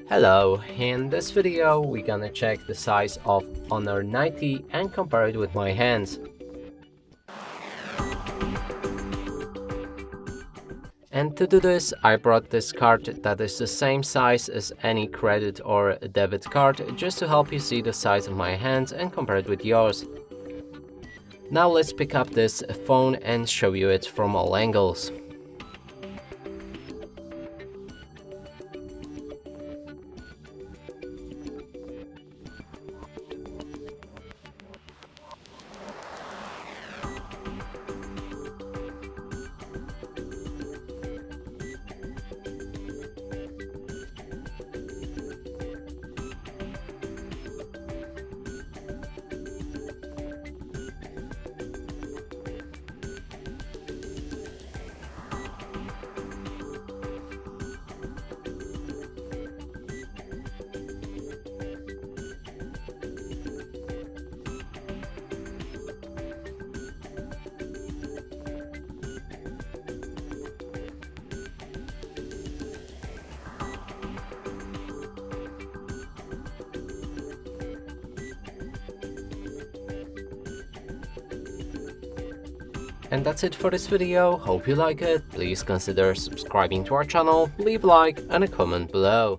Hello, in this video we're gonna check the size of Honor 90 and compare it with my hands. And to do this, I brought this card that is the same size as any credit or debit card, just to help you see the size of my hands and compare it with yours. Now let's pick up this phone and show you it from all angles. And that's it for this video. Hope you like it. Please consider subscribing to our channel, leave a like and a comment below.